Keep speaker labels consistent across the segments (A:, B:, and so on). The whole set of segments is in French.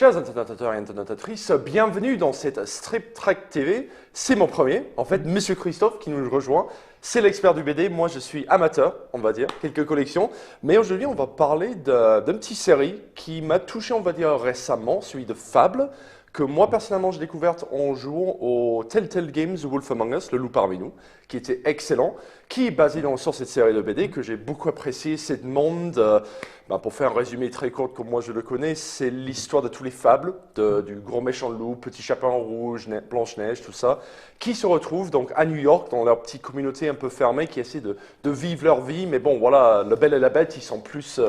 A: Chers internatateurs et internatatrices, bienvenue dans cette Strip Trek TV. C'est mon premier, en fait, Monsieur Christophe qui nous rejoint. C'est l'expert du BD, moi je suis amateur, on va dire, quelques collections. Mais aujourd'hui, on va parler d'une petite série qui m'a touché, on va dire, récemment, celui de Fable, que moi personnellement j'ai découverte en jouant au Telltale Games The Wolf Among Us, Le Loup parmi nous, qui était excellent, qui est basé sur cette série de BD que j'ai beaucoup apprécié. C'est monde, pour faire un résumé très court comme moi je le connais, c'est l'histoire de tous les fables, du gros méchant loup, petit chaperon rouge, Blanche-Neige, tout ça, qui se retrouvent donc à New York dans leur petite communauté un peu fermée, qui essaie de vivre leur vie. Mais bon, voilà, le bel et la bête, ils sont plus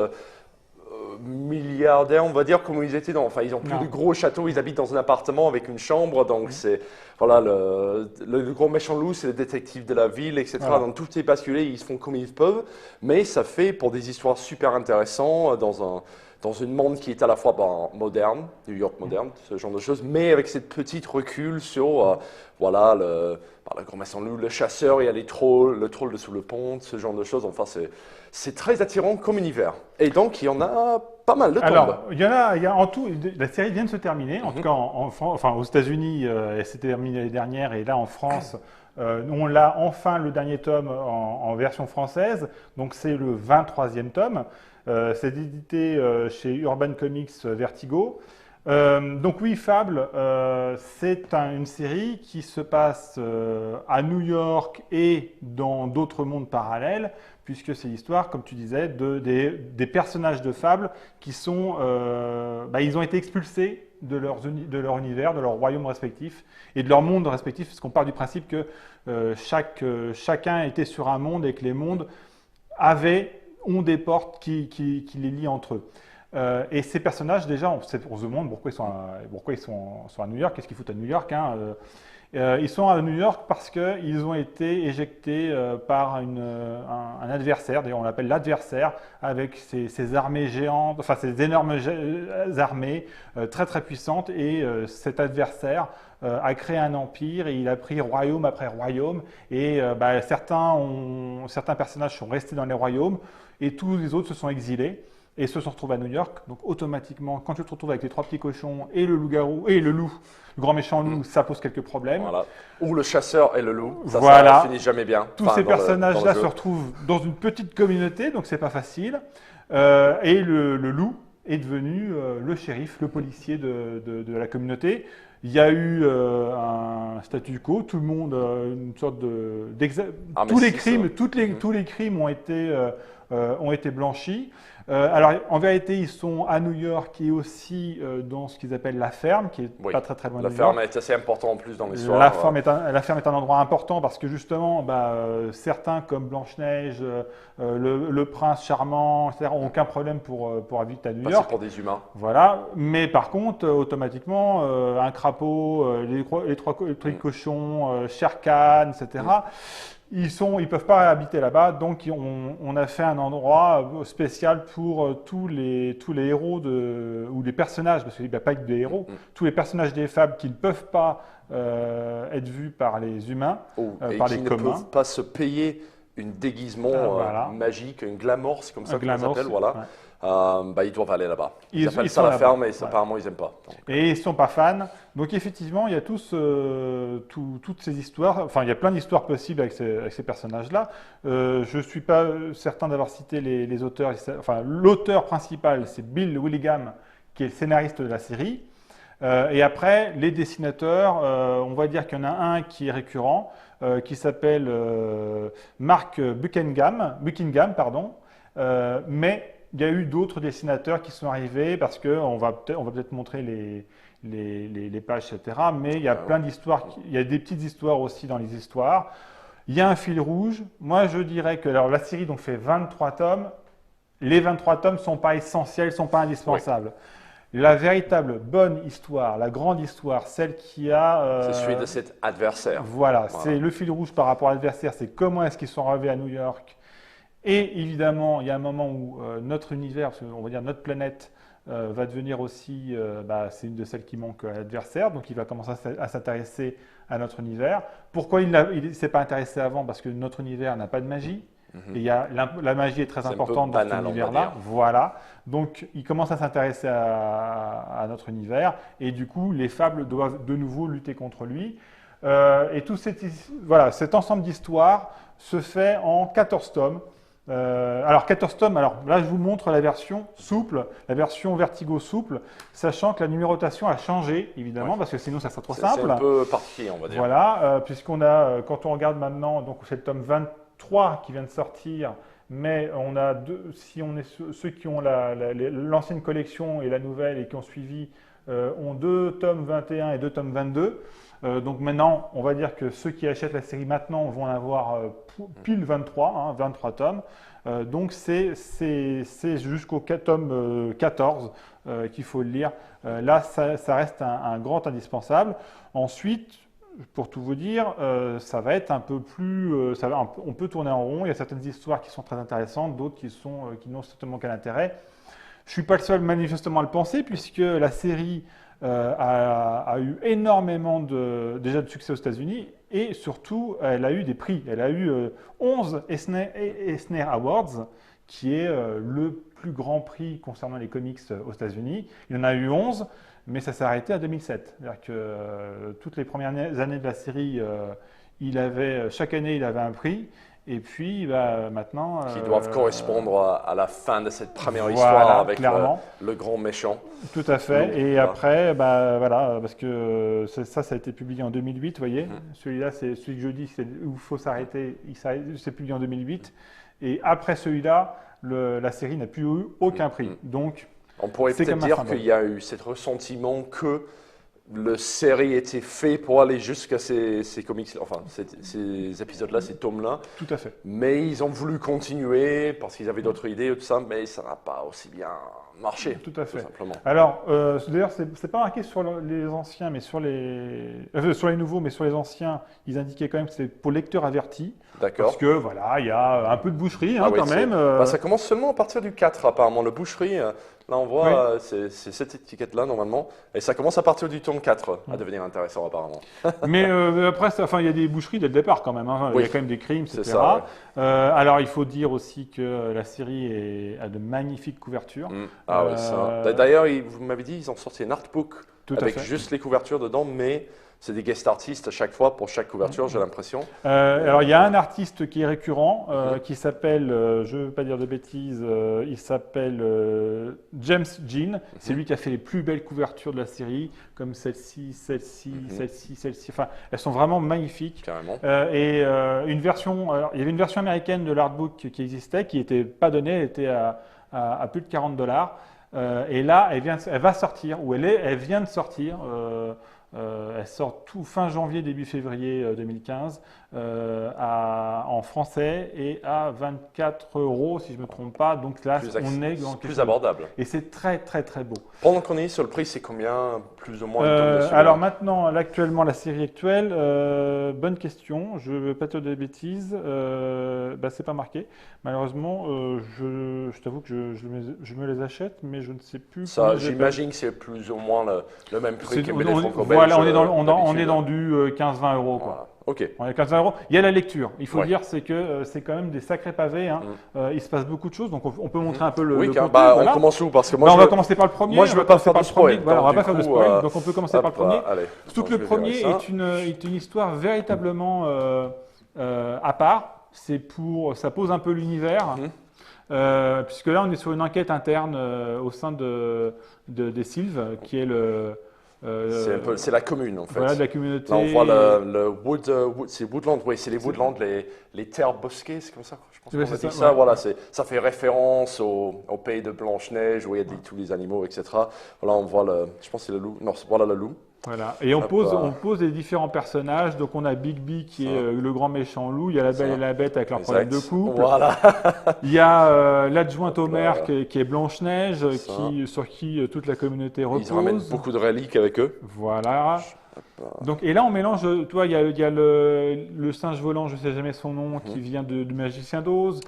A: milliardaires, on va dire, comme ils étaient enfin, ils ont plus de gros châteaux, ils habitent dans un appartement avec une chambre, donc c'est, voilà, le gros méchant loup, c'est le détective de la ville, etc.
B: Voilà.
A: Donc tout est basculé, ils font comme ils peuvent, mais ça fait pour des histoires super intéressantes dans un monde qui est à la fois moderne, New York moderne, ce genre de choses, mais avec cette petite recul sur, voilà, le grand méchant loup, le chasseur, il y a le troll dessous le pont, ce genre de choses. Enfin, c'est très attirant comme univers. Et donc, il y en a pas mal de tombes.
B: Alors, il y a en tout, la série vient de se terminer, en tout cas aux États-Unis, elle s'est terminée l'année dernière, et là en France, on l'a enfin le dernier tome en version française, donc c'est le 23e tome. C'est édité chez Urban Comics Vertigo. Donc oui, Fable, c'est une série qui se passe à New York et dans d'autres mondes parallèles, puisque c'est l'histoire, comme tu disais, des personnages de Fable qui sont, ils ont été expulsés de leur univers, de leur royaume respectif et de leur monde respectif, parce qu'on part du principe que chacun était sur un monde et que les mondes ont des portes qui les lient entre eux. Et ces personnages, déjà, on se demande pourquoi ils sont à New York, qu'est-ce qu'ils foutent à New York, hein. Ils sont à New York parce qu'ils ont été éjectés par un adversaire, d'ailleurs on l'appelle l'adversaire, avec ses armées géantes, enfin ces énormes armées très très puissantes, et cet adversaire a créé un empire et il a pris royaume après royaume, et certains personnages sont restés dans les royaumes et tous les autres se sont exilés et se sont retrouvés à New York. Donc automatiquement, quand tu te retrouves avec les trois petits cochons et le loup-garou et le loup, le grand méchant loup, ça pose quelques problèmes.
A: Voilà. Ou le chasseur et le loup,
B: ça
A: finit jamais bien.
B: Tous ces personnages-là se retrouvent dans une petite communauté, donc c'est pas facile. Et le loup est devenu le shérif, le policier de la communauté. Il y a eu un statu quo, tout le monde, une sorte tous les crimes ont été blanchis. Alors, en vérité, ils sont à New York et aussi dans ce qu'ils appellent la ferme, qui est pas très très loin de New York.
A: La ferme est assez importante en plus dans l'histoire.
B: La ferme est un endroit important parce que justement, certains comme Blanche-Neige, le prince charmant, etc., n'ont aucun problème pour habiter à New York.
A: C'est pour des humains.
B: Voilà. Mais par contre, automatiquement, un crapaud, les trois cochons, Shere Khan, etc., ils peuvent pas habiter là-bas, donc on a fait un endroit spécial pour tous les héros ou les personnages, parce qu'il n'y a pas que des héros, tous les personnages des fables qui ne peuvent pas être vus par les humains, par les communs.
A: Et qui ne peuvent pas se payer un déguisement magique, un glamour, c'est comme ça qu'on s'appelle, voilà. Ouais. Ils doivent aller là-bas. Ils appellent ça la ferme, et apparemment ils n'aiment pas. Donc.
B: Et ils ne sont pas fans. Donc effectivement, il y a toutes ces histoires. Enfin, il y a plein d'histoires possibles avec ces personnages-là. Je ne suis pas certain d'avoir cité les auteurs. Enfin, l'auteur principal, c'est Bill Willingham, qui est le scénariste de la série. Et après, les dessinateurs, on va dire qu'il y en a un qui est récurrent, qui s'appelle Mark Buckingham, mais il y a eu d'autres dessinateurs qui sont arrivés parce qu'on va peut-être montrer les pages, etc. Mais il y a plein d'histoires, il y a des petites histoires aussi dans les histoires. Il y a un fil rouge. Moi, je dirais que la série donc, fait 23 tomes. Les 23 tomes ne sont pas essentiels, ne sont pas indispensables. Oui. La véritable bonne histoire, la grande histoire, celle qui a…
A: c'est celui de cet adversaire.
B: Voilà, c'est le fil rouge par rapport à l'adversaire, c'est comment est-ce qu'ils sont arrivés à New York. Et évidemment, il y a un moment où notre univers, on va dire notre planète, va devenir aussi, c'est une de celles qui manque à l'adversaire, donc il va commencer à s'intéresser à notre univers. Pourquoi il ne s'est pas intéressé avant? Parce que notre univers n'a pas de magie, Et la magie est très
A: C'est un peu
B: importante dans cet
A: banal, on va
B: univers-là.
A: dire.
B: Voilà. Donc, il commence à s'intéresser à notre univers. Et du coup, les fables doivent de nouveau lutter contre lui. Et tout cet ensemble d'histoires se fait en 14 tomes. Alors 14 tomes, alors là je vous montre la version souple, la version Vertigo souple, sachant que la numérotation a changé évidemment, parce que sinon ça serait trop simple.
A: C'est un peu particulier, on va dire.
B: Voilà, puisqu'on a, quand on regarde maintenant, donc c'est le tome 23 qui vient de sortir, mais on a si on est ceux qui ont l'ancienne collection et la nouvelle et qui ont suivi, ont 2 tomes 21 et 2 tomes 22. Donc maintenant, on va dire que ceux qui achètent la série maintenant vont en avoir pile 23, 23 tomes. Donc c'est jusqu'au tome 14 qu'il faut le lire. Là, ça reste un grand indispensable. Ensuite, pour tout vous dire, ça va être un peu plus... on peut tourner en rond. Il y a certaines histoires qui sont très intéressantes, d'autres qui n'ont certainement qu'un intérêt. Je ne suis pas le seul manifestement à le penser, puisque la série a eu énormément déjà de succès aux États-Unis et surtout, elle a eu des prix. Elle a eu 11 Eisner Awards, qui est le plus grand prix concernant les comics aux États-Unis. Il en a eu 11, mais ça s'est arrêté à 2007. C'est-à-dire que toutes les premières années de la série, chaque année, il avait un prix. Et puis, maintenant...
A: Qui doivent correspondre à la fin de cette première
B: voilà,
A: histoire avec
B: le
A: grand méchant.
B: Tout à fait.
A: Donc,
B: Et
A: voilà.
B: après, voilà, parce que ça a été publié en 2008, vous voyez. Celui-là, c'est celui que je dis, c'est où il faut s'arrêter. C'est publié en 2008. Et après celui-là, la série n'a plus eu aucun prix. Donc,
A: on pourrait peut-être dire qu'il y a eu ce ressentiment que la série était faite pour aller jusqu'à ces comics, enfin ces épisodes-là, ces tomes-là.
B: Tout à fait.
A: Mais ils ont voulu continuer parce qu'ils avaient d'autres idées et tout ça, mais ça n'a pas aussi bien marché.
B: Tout à fait.
A: Tout simplement.
B: Alors, d'ailleurs, c'est pas marqué sur les anciens, mais sur les nouveaux, mais sur les anciens, ils indiquaient quand même que c'était pour lecteurs avertis.
A: D'accord.
B: Parce que voilà, il y a un peu de boucherie
A: Ah oui,
B: quand même.
A: ça commence seulement à partir du 4 apparemment. Le boucherie, là on voit, c'est cette étiquette-là normalement. Et ça commence à partir du tome 4 à devenir intéressant apparemment.
B: Mais après, il y a des boucheries dès le départ quand même. Il y a quand même des crimes, etc.
A: C'est ça, ouais.
B: Alors il faut dire aussi que la série a de magnifiques couvertures.
A: Ah oui, ça. D'ailleurs, vous m'avez dit, ils ont sorti un artbook
B: Tout à
A: avec
B: fait.
A: juste les couvertures dedans, mais c'est des guest artistes à chaque fois pour chaque couverture, j'ai l'impression.
B: Alors il y a un artiste qui est récurrent, qui s'appelle, je ne veux pas dire de bêtises, il s'appelle James Jean. C'est lui qui a fait les plus belles couvertures de la série, comme celle-ci, celle-ci. Enfin, elles sont vraiment magnifiques.
A: Carrément.
B: Et il y avait une version américaine de l'artbook qui existait, qui n'était pas donnée, elle était à plus de $40. Et là, elle va sortir, ou elle vient de sortir. Elle sort tout fin janvier, début février 2015 en français et à 24 € si je ne me trompe pas. Donc là, on est dans
A: plus abordable.
B: Et c'est très très très beau.
A: Pendant qu'on est sur le prix, c'est combien plus ou moins le tome dessus,
B: alors maintenant, la série actuelle, bonne question. Je ne veux pas te dire des bêtises. C'est pas marqué. Malheureusement, je t'avoue que je me les achète, mais je ne sais plus.
A: Ça, j'imagine que c'est plus ou moins le même prix que les franco-belges.
B: Voilà, on est dans du 15-20 € quoi.
A: Voilà. Ok.
B: On est à 15 €. Il y a la lecture. Il faut dire c'est que c'est quand même des sacrés pavés. Il se passe beaucoup de choses, donc on peut montrer un peu le contenu.
A: On commence où? Parce que moi,
B: on va commencer par le premier.
A: Moi, je ne veux pas faire de spoil.
B: Voilà, on va pas faire de spoil, donc on peut commencer par le premier.
A: Allez,
B: Surtout que le premier est une histoire véritablement à part. Ça pose un peu l'univers. Puisque là, on est sur une enquête interne au sein des Sylves, qui est
A: c'est la commune en fait.
B: Voilà, de la communauté.
A: Là, on voit c'est Woodland, oui, c'est les Woodlands, les terres bosquées, c'est comme ça. Je pense qu'on a dit ça. Voilà, ça fait référence au pays de Blanche-Neige où il y a tous les animaux, etc. Voilà, on voit je pense que c'est le loup. Non, voilà le loup.
B: Voilà. Et on pose les différents personnages. Donc on a Bigby qui est le grand méchant loup. Il y a la Belle et la Bête avec leur problème de couple.
A: Voilà.
B: Il y a l'adjointe au maire qui est Blanche-Neige, sur qui toute la communauté repose.
A: Ils ramènent beaucoup de reliques avec eux.
B: Voilà. Donc, et là, on mélange, il y a le singe volant, je ne sais jamais son nom, qui vient du magicien d'Oz.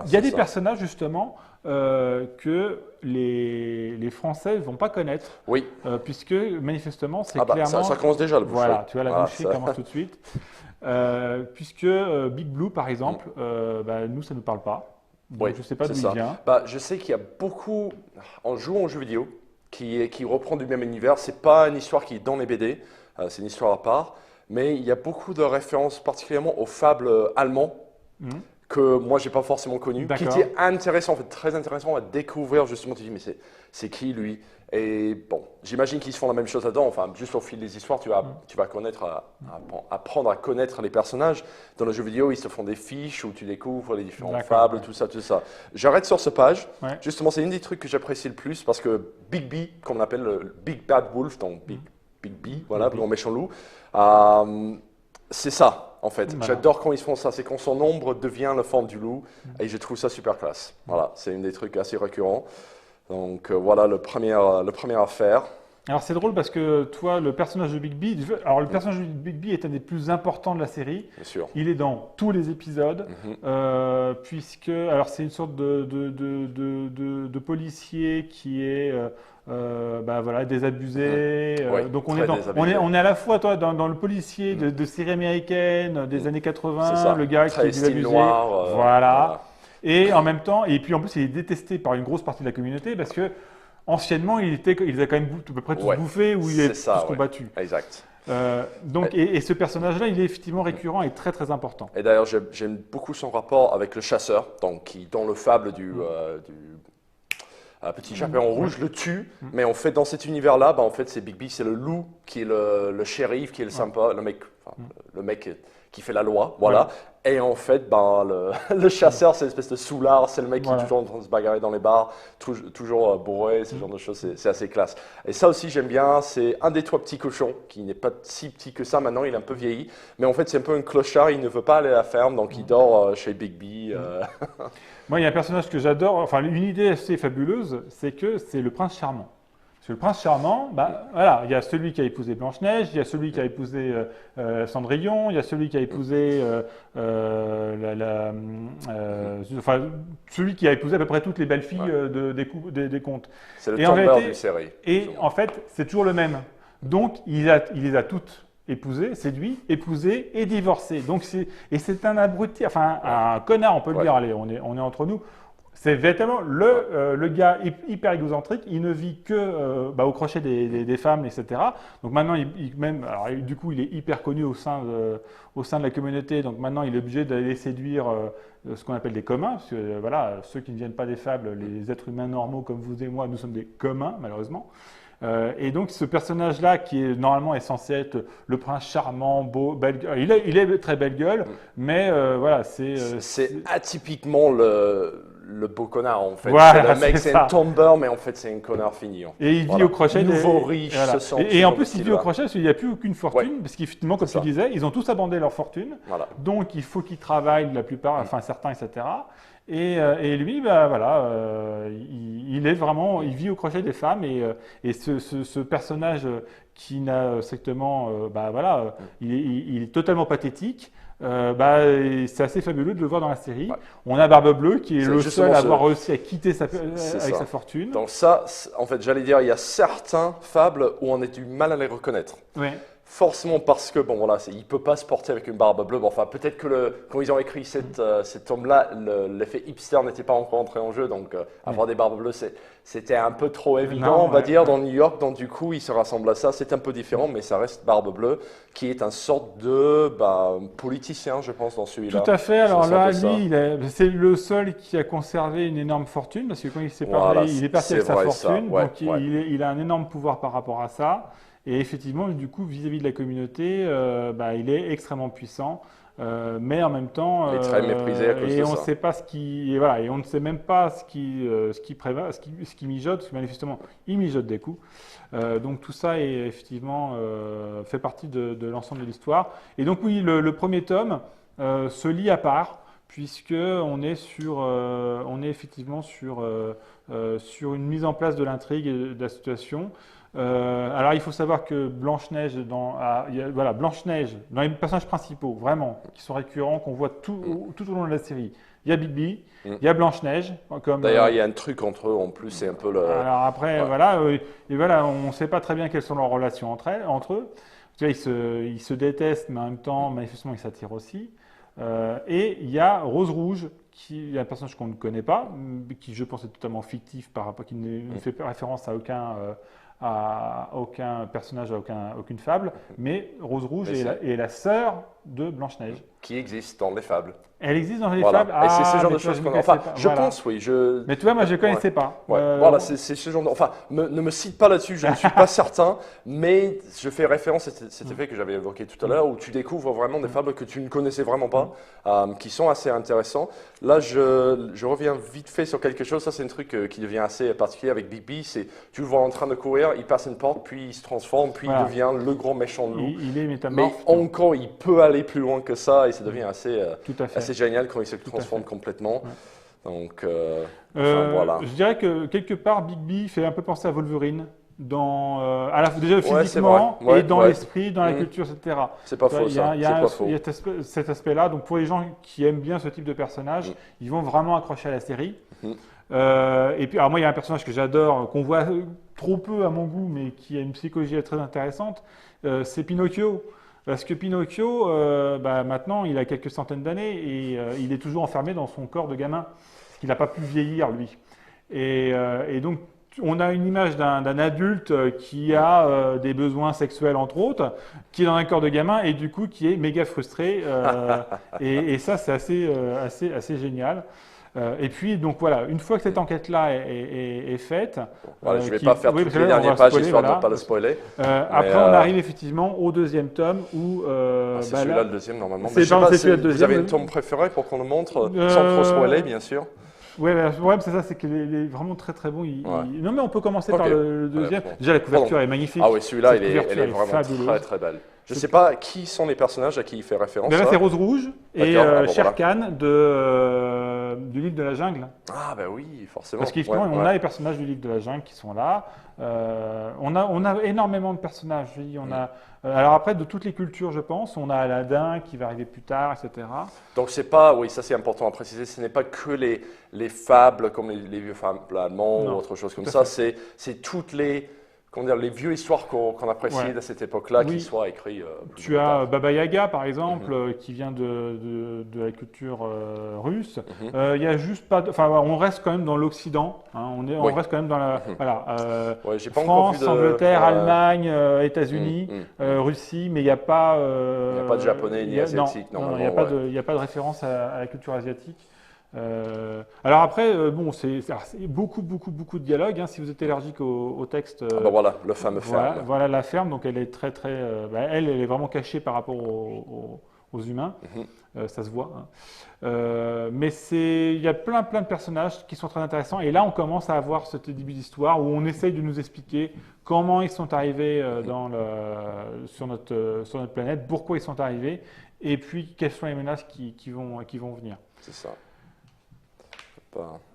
B: Il y a des personnages, justement, que les Français ne vont pas connaître.
A: Oui.
B: Puisque, manifestement, c'est clairement...
A: Ça commence déjà, le boucherie.
B: Voilà, tu vois, la boucherie commence tout de suite. puisque Big Blue, par exemple, nous, ça ne nous parle pas. Donc,
A: Oui,
B: je ne sais pas
A: c'est
B: d'où il
A: ça.
B: vient.
A: Bah, je sais qu'il y a beaucoup, en jouant aux jeux vidéo, qui reprend du même univers. C'est pas une histoire qui est dans les BD, c'est une histoire à part. Mais il y a beaucoup de références, particulièrement aux fables allemands,
B: Mhm.
A: que moi, j'ai pas forcément connu, qui
B: D'accord.
A: étaient intéressants, en fait, très intéressants à découvrir, justement. Tu dis, mais c'est qui, lui? Et bon, j'imagine qu'ils se font la même chose là-dedans. Enfin, juste au fil des histoires, tu vas connaître, apprendre à connaître les personnages. Dans les jeux vidéo, ils se font des fiches où tu découvres les différentes
B: D'accord,
A: fables,
B: ouais.
A: tout ça, tout ça. J'arrête sur ce page.
B: Ouais.
A: Justement, c'est une des trucs que j'apprécie le plus parce que Big B, comme on appelle le Big Bad Wolf, donc Big B, voilà,
B: B.
A: le grand méchant loup, euh, c'est ça, en fait.
B: Voilà.
A: J'adore quand ils font ça. C'est quand son ombre devient la forme du loup. Et je trouve ça super classe. Voilà, c'est une des trucs assez récurrents. Donc voilà le premier à faire.
B: Alors c'est drôle parce que toi, le personnage de Big B, alors le personnage de Big B est un des plus importants de la série.
A: Bien sûr.
B: Il est dans tous les épisodes,
A: Mhm.
B: puisque alors c'est une sorte de policier qui est voilà, désabusé.
A: Oui,
B: donc
A: très désabusé.
B: on est à la fois toi dans le policier de série américaine des années
A: C'est
B: 80,
A: ça.
B: le gars qui
A: Très
B: est
A: style
B: désabusé.
A: noir.
B: Voilà. Et en même temps, et puis en plus, il est détesté par une grosse partie de la communauté parce que anciennement, il les a quand même à peu près tous
A: Ouais,
B: bouffés ou il
A: c'est
B: est
A: ça,
B: tous
A: ouais.
B: combattus.
A: Exact.
B: Et ce personnage-là, il est effectivement récurrent et très très important.
A: Et d'ailleurs, j'aime beaucoup son rapport avec le chasseur, donc qui, dans le fable du petit chaperon rouge, le tue. Mais en fait, dans cet univers-là, bah, en fait, c'est Big B, c'est le loup qui est le shérif, qui est le sympa, le mec qui fait la loi, voilà. Et en fait, ben, le chasseur, c'est une espèce de soulard, c'est le mec qui est toujours en train de se bagarrer dans les bars, toujours bourré, ce genre de choses, c'est assez classe. Et ça aussi, j'aime bien, c'est un des trois petits cochons, qui n'est pas si petit que ça maintenant, il est un peu vieilli, mais en fait, c'est un peu un clochard, il ne veut pas aller à la ferme, donc il dort chez Big B.
B: Moi, il y a un personnage que j'adore, enfin, une idée assez fabuleuse, c'est que c'est le prince charmant. Parce que le prince charmant, voilà, il y a celui qui a épousé Blanche-Neige, il y a celui qui a épousé Cendrillon, il y a celui qui a épousé celui qui a épousé à peu près toutes les belles filles des contes.
A: C'est le
B: Et en
A: tombeur
B: réalité-
A: d'une série.
B: Et en fait, c'est toujours le même. Donc, il les a toutes épousées, séduit, épousées et divorcées. Donc, c'est un abruti, enfin un connard, on peut le dire. Allez, on est entre nous. C'est véritablement le gars hyper égocentrique. Il ne vit que au crochet des femmes, etc. Donc maintenant, du coup, il est hyper connu au sein de la communauté. Donc maintenant, il est obligé d'aller séduire ce qu'on appelle des communs, parce que voilà, ceux qui ne viennent pas des fables, les êtres humains normaux comme vous et moi, nous sommes des communs, malheureusement. Et donc ce personnage-là, qui est normalement est censé être le prince charmant, beau, belle gueule, il est très belle gueule, mais voilà,
A: C'est atypiquement le beau connard en fait.
B: Voilà,
A: C'est le mec,
B: c'est
A: c'est
B: ça.
A: un tombeur, mais en fait c'est un connard fini.
B: Et il vit
A: Voilà.
B: au crochet
A: Nouveau
B: des
A: riche,
B: voilà.
A: ce sont
B: Et en
A: ce
B: plus, il vit
A: style-là.
B: au crochet parce qu'il n'y a plus aucune fortune,
A: Ouais.
B: parce qu'effectivement, comme
A: C'est
B: tu
A: ça.
B: disais, ils ont tous abandonné leur fortune.
A: Voilà.
B: Donc, il faut qu'ils travaillent, la plupart, enfin certains, etc. Et lui, il est vraiment, il vit au crochet des femmes. Et ce personnage qui n'a strictement, il est totalement pathétique. C'est assez fabuleux de le voir dans la série.
A: Ouais.
B: On a Barbe Bleue qui est
A: C'est
B: le
A: justement
B: seul à
A: ce-
B: avoir réussi à quitter
A: C'est
B: avec
A: ça.
B: sa fortune.
A: Donc ça, en fait, j'allais dire, il y a certains fables où on a du mal à les reconnaître.
B: Ouais.
A: Forcément parce que, bon voilà, il ne peut pas se porter avec une barbe bleue. Bon, enfin, peut-être que quand ils ont écrit cet homme-là, l'effet hipster n'était pas encore entré en jeu. Donc, avoir des barbes bleues, c'était un peu trop évident,
B: Non,
A: on va
B: ouais,
A: dire,
B: ouais.
A: dans New York. Donc, du coup, il se rassemble à ça. C'est un peu différent, mais ça reste Barbe Bleue, qui est un sorte de politicien, je pense, dans celui-là.
B: Tout à fait. Alors
A: Ça
B: là,
A: ressemble à
B: lui, c'est le seul qui a conservé une énorme fortune, parce que quand il s'est
A: Voilà,
B: parlé, il est parti avec
A: c'est
B: sa
A: vrai, ça.
B: fortune,
A: Ouais,
B: donc
A: ouais.
B: il a un énorme pouvoir par rapport à ça. Et effectivement, du coup, vis-à-vis de la communauté, il est extrêmement puissant, mais en même temps,
A: Il est très méprisé à cause
B: et
A: de
B: on ne
A: ça.
B: sait pas et voilà, et on ne sait même pas ce qui prévaut, ce qui mijote, parce que manifestement, il mijote des coups. Donc tout ça est effectivement fait partie de l'ensemble de l'histoire. Et donc oui, le premier tome se lit à part, puisque on est effectivement sur une mise en place de l'intrigue et de la situation. Alors il faut savoir que Blanche-Neige, Blanche-Neige, dans les personnages principaux, vraiment, qui sont récurrents, qu'on voit tout au long de la série, il y a Big B, il y a Blanche-Neige, comme
A: D'ailleurs, il y a un truc entre eux, en plus, c'est un peu le...
B: alors après,
A: Ouais.
B: voilà, on ne sait pas très bien quelles sont leurs relations entre eux. Tu vois, ils se détestent, mais en même temps, manifestement, ils s'attirent aussi. Et il y a Rose Rouge, qui est un personnage qu'on ne connaît pas, qui je pense est totalement fictif par rapport, qui ne fait référence à aucun personnage, aucune fable. Mais Rose Rouge est la sœur de Blanche-Neige.
A: Qui existe dans les fables.
B: Elle existe dans les
A: Voilà.
B: fables.
A: Et c'est ce genre
B: mais
A: de
B: tu vois,
A: choses
B: je
A: qu'on.
B: ne
A: Enfin,
B: connaissais pas.
A: je
B: Voilà.
A: pense, oui.
B: Mais tu vois, moi, je ne connaissais pas.
A: Ouais. Voilà, c'est ce genre de. Enfin, ne me cite pas là-dessus, je ne suis pas certain, mais je fais référence à cet effet que j'avais évoqué tout à l'heure, où tu découvres vraiment des fables que tu ne connaissais vraiment pas, qui sont assez intéressants. Là, je reviens vite fait sur quelque chose. Ça, c'est un truc qui devient assez particulier avec Bigby. C'est tu le vois en train de courir, il passe une porte, puis il se transforme, puis il devient le grand méchant loup.
B: Il est métamorphe.
A: Mais encore, il peut aller plus loin que ça, et ça devient assez génial quand il se transforme complètement. Ouais. Donc, voilà.
B: Je dirais que quelque part, Bigby fait un peu penser à Wolverine, déjà physiquement et dans l'esprit, dans la culture, etc.
A: C'est pas faux, ça.
B: Il y a cet aspect-là. Donc, pour les gens qui aiment bien ce type de personnage, ils vont vraiment accrocher à la série. Et puis, alors moi, il y a un personnage que j'adore, qu'on voit trop peu à mon goût, mais qui a une psychologie très intéressante, c'est Pinocchio. Parce que Pinocchio, maintenant, il a quelques centaines d'années et il est toujours enfermé dans son corps de gamin, parce qu'il n'a pas pu vieillir, lui. Et donc, on a une image d'un adulte qui a des besoins sexuels, entre autres, qui est dans un corps de gamin et du coup, qui est méga frustré. Et ça, c'est assez génial. Et puis, donc voilà, une fois que cette enquête-là est faite.
A: Voilà, je ne vais pas faire toutes les dernières pages histoire de ne pas le spoiler.
B: Après, on arrive effectivement au deuxième tome où.
A: C'est celui-là le deuxième, normalement.
B: C'est celui-là le deuxième.
A: Vous avez une tome préférée pour qu'on le montre, sans trop spoiler, bien sûr.
B: Ouais, le problème, c'est ça, c'est qu'il est vraiment très très bon. Non, mais on peut commencer par le deuxième. Déjà, la couverture est magnifique.
A: Ah oui, celui-là, elle est vraiment très très belle. Je ne sais pas qui sont les personnages à qui il fait référence.
B: Là, c'est Rose Rouge et Shere Khan du Livre de la Jungle.
A: Ah ben oui, forcément.
B: Parce qu'effectivement, on a les personnages du Livre de la Jungle qui sont là. On a énormément de personnages. Alors après, de toutes les cultures, je pense, on a Aladdin qui va arriver plus tard, etc.
A: Donc c'est pas, oui, ça c'est important à préciser, ce n'est pas que les fables comme les vieux fables allemands ou autre chose comme ça, c'est toutes les vieux histoires qu'on appréciait à cette époque-là, qui soient écrites.
B: Tu as Baba Yaga, par exemple, qui vient de la culture russe. Il y a juste pas, on reste quand même dans l'Occident. Hein, on reste quand même dans la, France, Angleterre, Allemagne, États-Unis, Russie, mais il n'y a pas.
A: Il n'y a pas de japonais ni asiatique.
B: Non, il n'y a pas de référence à la culture asiatique. Alors après, c'est beaucoup de dialogue. Hein, si vous êtes allergique au texte.
A: Voilà, le fameux ferme.
B: Voilà la ferme. Donc elle est très elle est vraiment cachée par rapport aux humains. Ça se voit. Hein. Mais il y a plein de personnages qui sont très intéressants. Et là, on commence à avoir ce début d'histoire où on essaye de nous expliquer comment ils sont arrivés sur notre planète, pourquoi ils sont arrivés, et puis quelles sont les menaces qui vont venir.
A: C'est ça.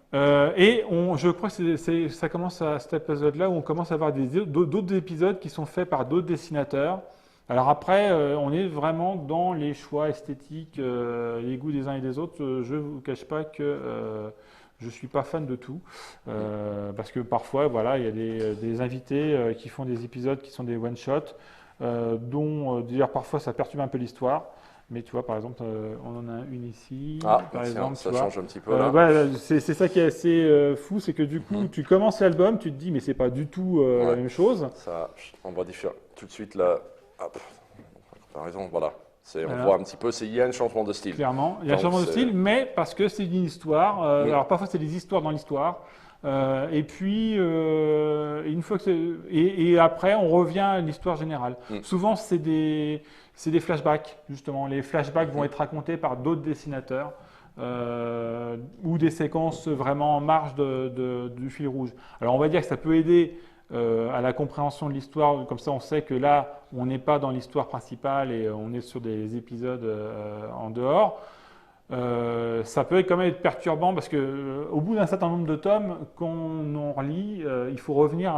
B: Je crois que ça commence à cet épisode-là où on commence à avoir d'autres épisodes qui sont faits par d'autres dessinateurs. Alors après, on est vraiment dans les choix esthétiques, les goûts des uns et des autres. Je ne vous cache pas que je ne suis pas fan de tout. Parce que parfois, il y a des invités qui font des épisodes qui sont des one-shots, dont d'ailleurs parfois ça perturbe un peu l'histoire. Mais tu vois, par exemple, on en a une ici. Par exemple,
A: ça change un petit peu là.
B: C'est ça qui est assez fou, c'est que du coup, tu commences l'album, tu te dis, mais c'est pas du tout la même chose.
A: Ça, on va tout de suite là. Comparaison, voilà. On voit un petit peu, il y a un changement de style.
B: Clairement, il y a un changement de style, mais parce que c'est une histoire. Alors parfois, c'est des histoires dans l'histoire. Et puis, une fois que et après, on revient à l'histoire générale. Souvent, c'est des flashbacks, justement. Les flashbacks vont être racontés par d'autres dessinateurs ou des séquences vraiment en marge du fil rouge. Alors, on va dire que ça peut aider à la compréhension de l'histoire. Comme ça, on sait que là, on n'est pas dans l'histoire principale et on est sur des épisodes en dehors. Ça peut quand même être perturbant parce que au bout d'un certain nombre de tomes qu'on relit, il faut revenir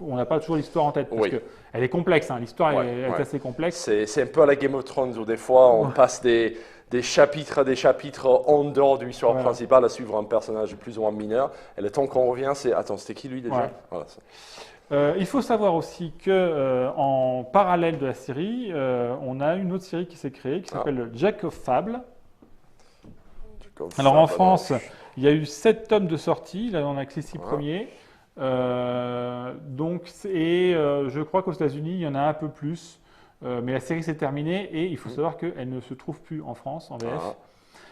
B: on n'a pas toujours l'histoire en tête parce que elle est complexe, hein, l'histoire est assez complexe.
A: C'est un peu à la Game of Thrones où des fois on passe des chapitres à des chapitres en dehors de l'histoire principale à suivre un personnage plus ou moins mineur et le temps qu'on revient c'est attends, c'était qui lui déjà?
B: Il faut savoir aussi que en parallèle de la série, on a une autre série qui s'est créée qui s'appelle Jack of Fable. Alors en France, il y a eu 7 tomes de sortie, là on a que les 6 premiers. Je crois qu'aux États-Unis, il y en a un peu plus. Mais la série s'est terminée et il faut savoir qu'elle ne se trouve plus en France, en VF.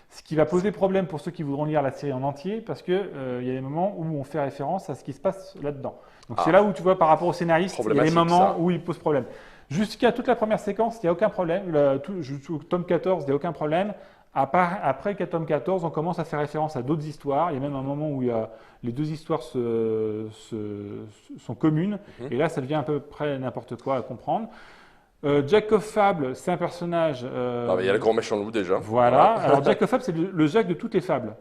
B: Ce qui va poser problème pour ceux qui voudront lire la série en entier, parce qu'il y a des moments où on fait référence à ce qui se passe là-dedans. Donc c'est là où tu vois par rapport au scénariste, il y a des moments où il pose problème. Jusqu'à toute la première séquence, il n'y a aucun problème. Jusqu'au tome 14, il n'y a aucun problème. Après tome 14, on commence à faire référence à d'autres histoires. Il y a même un moment où les deux histoires sont communes. Et là, ça devient à peu près n'importe quoi à comprendre. Jack of Fable, c'est un personnage.
A: Il y a le grand méchant loup déjà.
B: Voilà. Alors Jack of Fable, c'est le Jack de toutes les fables.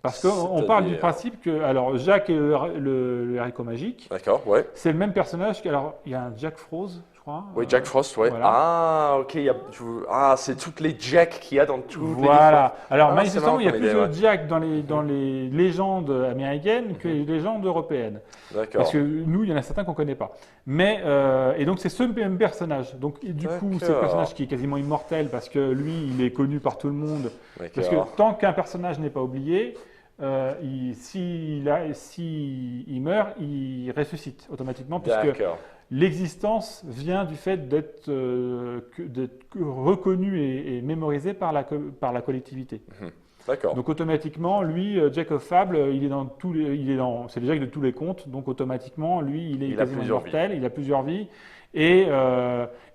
B: Parce qu'on parle du principe que, alors Jack est le haricot magique.
A: D'accord, ouais.
B: C'est le même personnage. Alors il y a un Jack Frost, je crois.
A: Oui, Jack Frost, ouais.
B: Voilà.
A: Ah, ok. C'est toutes les Jacks qu'il y a dans toutes les
B: Voilà. Alors manifestement, il y a
A: comme
B: plus
A: idée,
B: de Jack dans les légendes américaines que les légendes européennes.
A: D'accord.
B: Parce que nous, il y en a certains qu'on ne connaît pas. Mais, et donc c'est ce même personnage. Donc du coup, c'est le personnage qui est quasiment immortel parce que lui, il est connu par tout le monde. Parce que tant qu'un personnage n'est pas oublié, s'il meurt, il ressuscite automatiquement, puisque l'existence vient du fait d'être reconnu et mémorisé par la collectivité.
A: D'accord.
B: Donc automatiquement, lui, Jack of Fable, c'est le Jack de tous les contes, donc automatiquement, lui, il est quasiment immortel, il a plusieurs vies. Et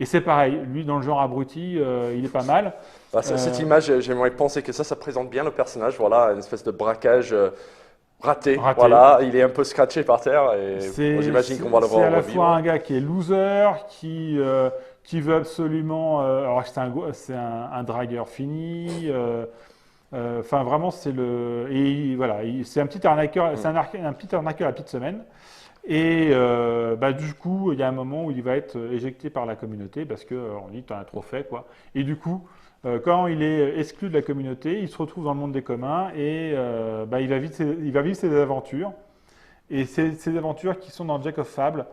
B: c'est pareil, lui dans le genre abruti, il est pas mal.
A: Cette image, j'aimerais penser que ça présente bien le personnage. Voilà, une espèce de braquage raté. Voilà, il est un peu scratché par terre. Et j'imagine qu'on va le voir.
B: C'est à la fois un gars qui est loser, qui veut absolument. Alors c'est un dragueur fini. Enfin vraiment, c'est le. Et voilà, c'est un petit arnaqueur. C'est un petit arnaqueur à petite semaine. Et du coup, il y a un moment où il va être éjecté par la communauté parce qu'on dit tu en as trop fait, quoi. Et du coup, quand il est exclu de la communauté, il se retrouve dans le monde des communs et il va vivre ses aventures. Et ces aventures qui sont dans Jack of Fable,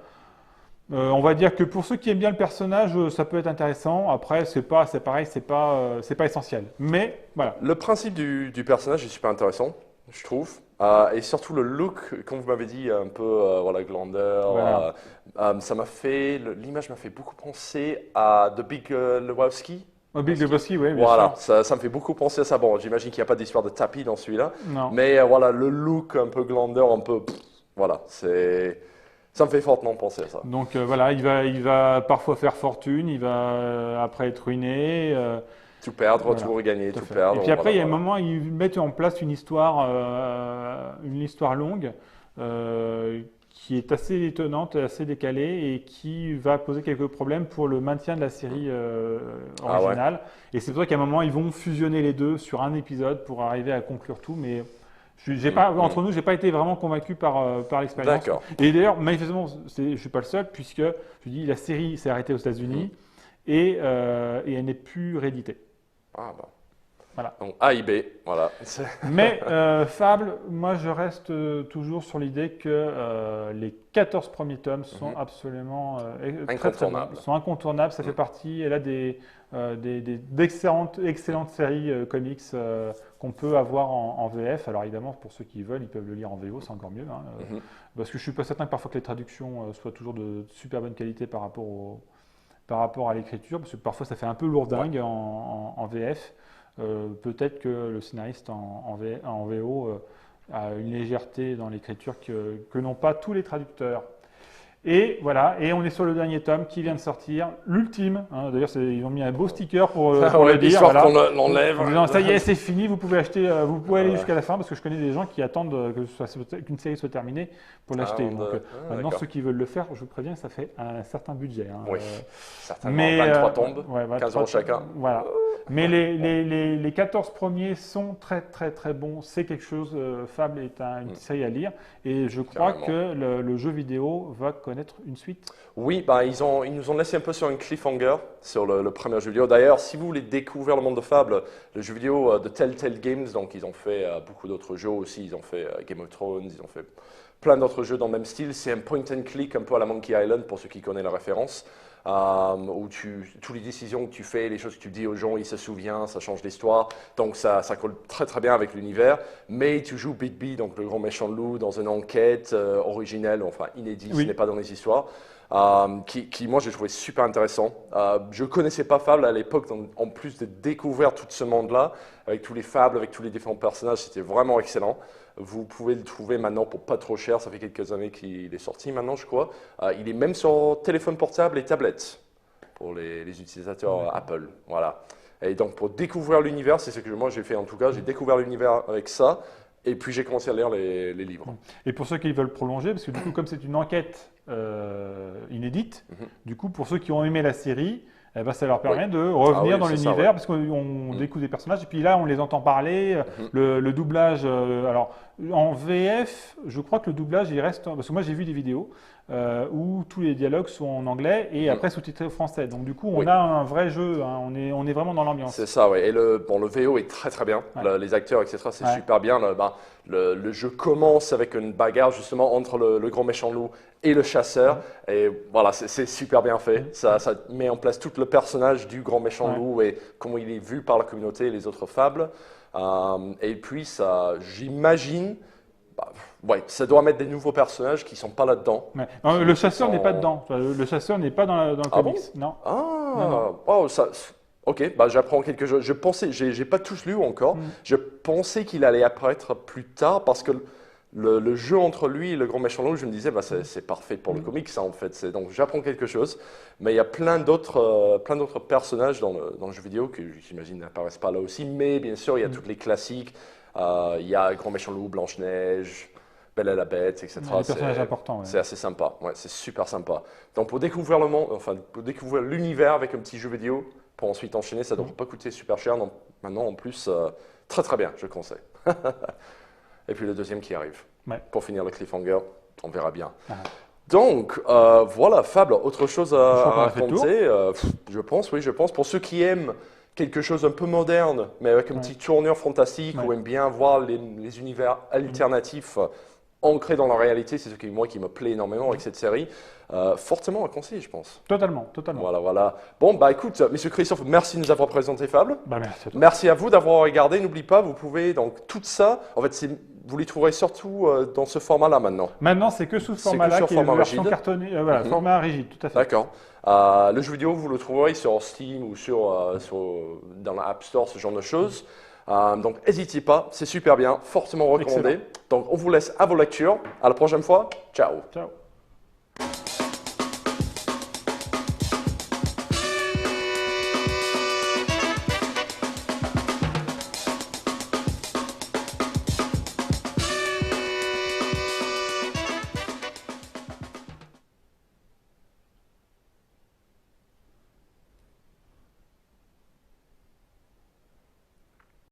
B: on va dire que pour ceux qui aiment bien le personnage, ça peut être intéressant. Après, c'est pareil, c'est pas essentiel. Mais voilà.
A: Le principe du personnage est super intéressant, je trouve. Et surtout le look, comme vous m'avez dit, un peu glandeur.
B: Voilà.
A: L'image m'a fait beaucoup penser à The Big Lebowski.
B: Big Lebowski, oui, bien
A: voilà,
B: sûr.
A: ça me fait beaucoup penser à ça. Bon, j'imagine qu'il n'y a pas d'histoire de tapis dans celui-là.
B: Non.
A: Mais voilà, le look un peu glandeur, un peu. Voilà, ça me fait fortement penser à ça.
B: Donc voilà, il va parfois faire fortune, il va après être ruiné.
A: Tout perdre, tout regagner, tout perdre.
B: Et puis après, il y a un moment, ils mettent en place une histoire longue qui est assez étonnante, assez décalée et qui va poser quelques problèmes pour le maintien de la série originale. Et c'est pour ça qu'à un moment, ils vont fusionner les deux sur un épisode pour arriver à conclure tout. Mais entre nous, je n'ai pas été vraiment convaincu par l'expérience.
A: D'accord.
B: Et d'ailleurs, manifestement, je ne suis pas le seul puisque je dis la série s'est arrêtée aux États-Unis et elle n'est plus rééditée.
A: Ah bah.
B: Voilà.
A: Donc A et B, voilà.
B: Mais Fable, moi je reste toujours sur l'idée que les 14 premiers tomes sont absolument
A: incontournables.
B: Sont incontournables, ça fait partie, elle a d'excellentes séries comics qu'on peut avoir en VF. Alors évidemment, pour ceux qui veulent, ils peuvent le lire en VO, c'est encore mieux. Parce que je ne suis pas certain que parfois que les traductions soient toujours de super bonne qualité par rapport à l'écriture, parce que parfois ça fait un peu lourdingue en VF. Peut-être que le scénariste en VO a une légèreté dans l'écriture que n'ont pas tous les traducteurs. Et voilà, et on est sur le dernier tome qui vient de sortir, l'ultime. D'ailleurs, ils ont mis un beau sticker pour le dire.
A: Voilà. Qu'on l'enlève.
B: En disant, ça y est, c'est fini, vous pouvez acheter, vous pouvez aller jusqu'à la fin, parce que je connais des gens qui attendent qu'une série soit terminée pour l'acheter. Donc maintenant, ceux qui veulent le faire, je vous préviens, ça fait un certain budget.
A: Oui, certainement. 23 tombes, 15 € chacun.
B: Voilà. Mais les 14 premiers sont très très très bons. C'est quelque chose, Fable est une série à lire. Et je crois que le jeu vidéo va connaître une suite.
A: Oui, ils nous ont laissé un peu sur un cliffhanger sur le premier jeu vidéo. D'ailleurs, si vous voulez découvrir le monde de Fable, le jeu vidéo de Telltale Games, donc ils ont fait beaucoup d'autres jeux aussi. Ils ont fait Game of Thrones, ils ont fait plein d'autres jeux dans le même style. C'est un point and click un peu à la Monkey Island pour ceux qui connaissent la référence. Où toutes les décisions que tu fais, les choses que tu dis aux gens, ils se souviennent, ça change l'histoire. Donc ça colle très très bien avec l'univers. Mais tu joues Bigby, donc le grand méchant loup, dans une enquête originelle, enfin inédite, ce n'est pas dans les histoires. Qui moi j'ai trouvé super intéressant. Je ne connaissais pas Fable à l'époque, en plus de découvrir tout ce monde-là, avec tous les fables, avec tous les différents personnages, c'était vraiment excellent. Vous pouvez le trouver maintenant pour pas trop cher, ça fait quelques années qu'il est sorti maintenant je crois. Il est même sur téléphone portable et tablette pour les utilisateurs Apple. Voilà. Et donc pour découvrir l'univers, c'est ce que moi j'ai fait en tout cas, j'ai découvert l'univers avec ça. Et puis j'ai commencé à lire les livres.
B: Et pour ceux qui veulent prolonger, parce que du coup, comme c'est une enquête inédite, du coup, pour ceux qui ont aimé la série, eh ben, ça leur permet de revenir dans l'univers, parce qu'on découvre des personnages, et puis là, on les entend parler. Le doublage, alors en VF, je crois que le doublage, il reste, parce que moi j'ai vu des vidéos où tous les dialogues sont en anglais et après sous-titrés français. Donc du coup, on a un vrai jeu, hein, on est vraiment dans l'ambiance.
A: C'est ça, oui. Et le VO est très très bien. Les acteurs, etc., c'est super bien. Le jeu commence avec une bagarre justement entre le grand méchant loup et le chasseur. Et voilà, c'est super bien fait. Ça met en place tout le personnage du grand méchant loup et comment il est vu par la communauté et les autres fables. Et puis, ça, j'imagine, ça doit mettre des nouveaux personnages qui ne sont pas là-dedans.
B: Non, le chasseur n'est pas dedans. Le chasseur n'est pas dans le comics.
A: Bon
B: Non.
A: Oh, ça, ok, j'apprends quelque chose. Je pensais, j'ai pas tous lu encore. Je pensais qu'il allait apparaître plus tard parce que le jeu entre lui et le grand méchant loup, je me disais, c'est parfait pour le comics, ça en fait. Donc j'apprends quelque chose. Mais il y a plein d'autres personnages dans le jeu vidéo que j'imagine n'apparaissent pas là aussi. Mais bien sûr, il y a tous les classiques. Il y a Grand Méchant Loup, Blanche-Neige, Belle et la Bête, etc.
B: Des personnages importants.
A: C'est assez sympa, c'est super sympa. Donc pour découvrir le monde, enfin pour découvrir l'univers avec un petit jeu vidéo, pour ensuite enchaîner, ça ne doit pas coûter super cher. Donc maintenant en plus, très très bien, je conseille. Et puis le deuxième qui arrive. Pour finir le cliffhanger, on verra bien. Donc voilà, Fable, autre chose à raconter. Je pense. Pour ceux qui aiment quelque chose un peu moderne, mais avec une petite tournure fantastique, ou aiment bien voir les univers alternatifs ancrés dans la réalité, c'est ce qui me plaît énormément avec cette série. Fortement à conseiller, je pense.
B: Totalement.
A: Voilà. Bon, écoute, Monsieur Christophe, merci de nous avoir présenté Fable.
B: Merci à toi.
A: Merci à vous d'avoir regardé. N'oublie pas, vous pouvez, donc tout ça, en fait, vous les trouverez surtout dans ce format-là maintenant.
B: Maintenant, c'est que sous ce format-là, qui est la version cartonnée, format rigide, tout à fait.
A: D'accord. Le jeu vidéo, vous le trouverez sur Steam ou dans l'App Store, ce genre de choses. Donc, n'hésitez pas, c'est super bien, fortement recommandé.
B: Excellent.
A: Donc, on vous laisse à vos lectures. À la prochaine fois. Ciao.
B: Ciao.